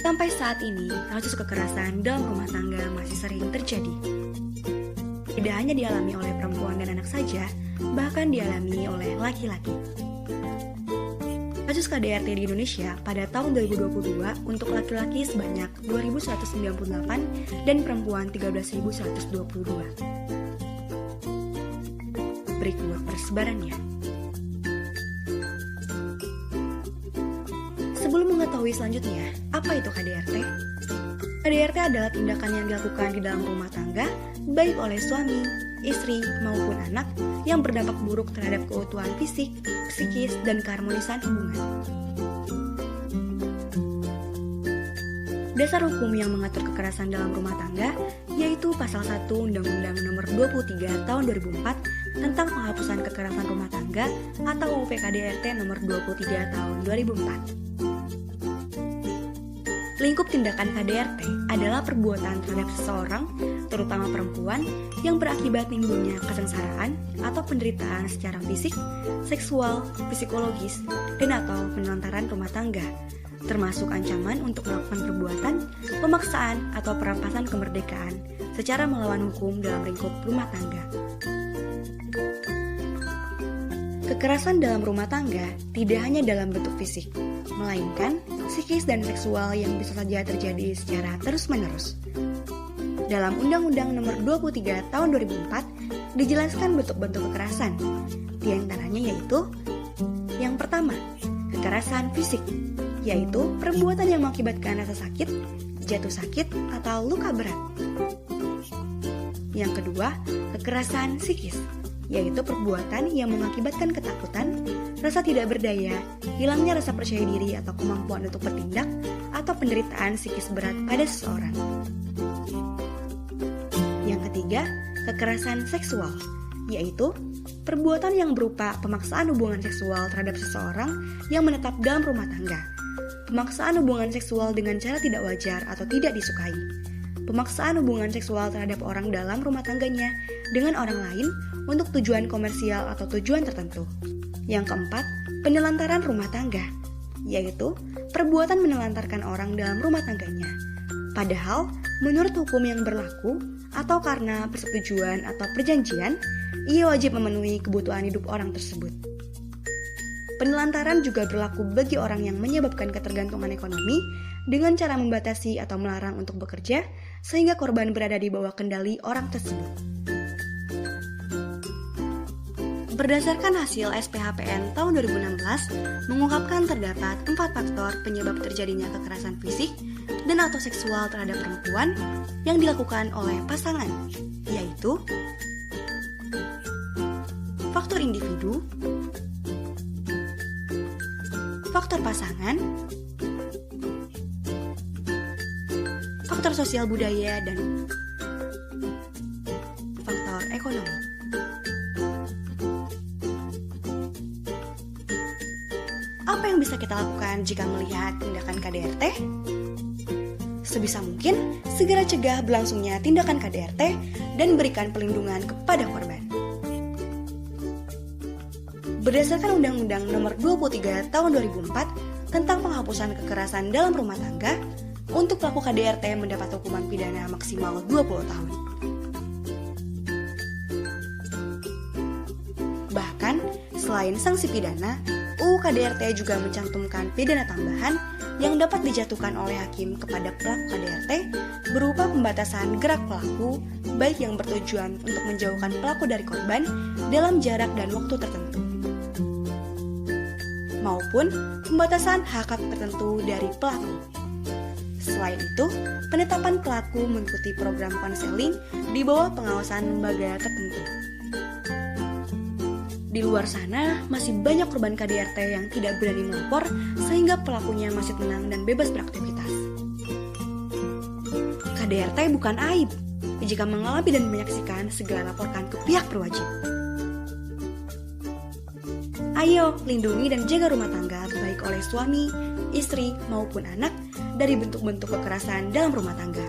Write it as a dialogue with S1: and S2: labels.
S1: Sampai saat ini, kasus kekerasan dalam rumah tangga masih sering terjadi. Tidak hanya dialami oleh perempuan dan anak saja, bahkan dialami oleh laki-laki. Kasus KDRT di Indonesia pada tahun 2022 untuk laki-laki sebanyak 2.198 dan perempuan 13.122. Berikut persebarannya. Sebelum mengetahui selanjutnya, apa itu KDRT? KDRT adalah tindakan yang dilakukan di dalam rumah tangga, baik oleh suami, istri, maupun anak, yang berdampak buruk terhadap keutuhan fisik, psikis, dan keharmonisan hubungan. Dasar hukum yang mengatur kekerasan dalam rumah tangga yaitu Pasal 1 Undang-Undang Nomor 23 Tahun 2004 tentang penghapusan kekerasan rumah tangga atau UU PKDRT Nomor 23 Tahun 2004. Lingkup tindakan KDRT adalah perbuatan terhadap seseorang, terutama perempuan, yang berakibat timbulnya kesengsaraan atau penderitaan secara fisik, seksual, psikologis, dan atau penelantaran rumah tangga, termasuk ancaman untuk melakukan perbuatan, pemaksaan, atau perampasan kemerdekaan secara melawan hukum dalam lingkup rumah tangga. Kekerasan dalam rumah tangga tidak hanya dalam bentuk fisik, melainkan psikis dan seksual yang bisa saja terjadi secara terus-menerus. Dalam Undang-Undang Nomor 23 Tahun 2004 dijelaskan bentuk-bentuk kekerasan, di antaranya yaitu yang pertama, kekerasan fisik, yaitu perbuatan yang mengakibatkan rasa sakit, jatuh sakit, atau luka berat. Yang kedua, kekerasan psikis, yaitu perbuatan yang mengakibatkan ketakutan, rasa tidak berdaya, hilangnya rasa percaya diri atau kemampuan untuk bertindak, atau penderitaan psikis berat pada seseorang. Yang ketiga, kekerasan seksual, yaitu perbuatan yang berupa pemaksaan hubungan seksual terhadap seseorang yang menetap dalam rumah tangga, pemaksaan hubungan seksual dengan cara tidak wajar atau tidak disukai, pemaksaan hubungan seksual terhadap orang dalam rumah tangganya dengan orang lain untuk tujuan komersial atau tujuan tertentu. Yang keempat, penelantaran rumah tangga, yaitu perbuatan menelantarkan orang dalam rumah tangganya. Padahal, menurut hukum yang berlaku, atau karena persetujuan atau perjanjian, ia wajib memenuhi kebutuhan hidup orang tersebut. Penelantaran juga berlaku bagi orang yang menyebabkan ketergantungan ekonomi dengan cara membatasi atau melarang untuk bekerja, sehingga korban berada di bawah kendali orang tersebut. Berdasarkan hasil SPHPN tahun 2016, mengungkapkan terdapat 4 faktor penyebab terjadinya kekerasan fisik dan atau seksual terhadap perempuan yang dilakukan oleh pasangan, yaitu faktor individu, faktor pasangan, faktor sosial budaya, dan faktor ekonomi. Apa yang bisa kita lakukan jika melihat tindakan KDRT? Sebisa mungkin, segera cegah berlangsungnya tindakan KDRT dan berikan perlindungan kepada korban. Berdasarkan Undang-Undang Nomor 23 Tahun 2004 tentang penghapusan kekerasan dalam rumah tangga, untuk pelaku KDRT mendapat hukuman pidana maksimal 20 tahun. Bahkan, selain sanksi pidana, UU KDRT juga mencantumkan pidana tambahan yang dapat dijatuhkan oleh hakim kepada pelaku KDRT berupa pembatasan gerak pelaku, baik yang bertujuan untuk menjauhkan pelaku dari korban dalam jarak dan waktu tertentu, maupun pembatasan hak-hak tertentu dari pelaku. Selain itu, penetapan pelaku mengikuti program konseling di bawah pengawasan lembaga tertentu. Di luar sana, masih banyak korban KDRT yang tidak berani melapor sehingga pelakunya masih tenang dan bebas beraktivitas. KDRT bukan aib. Jika mengalami dan menyaksikan, segera laporkan ke pihak berwajib. Ayo, lindungi dan jaga rumah tangga baik oleh suami, istri, maupun anak dari bentuk-bentuk kekerasan dalam rumah tangga.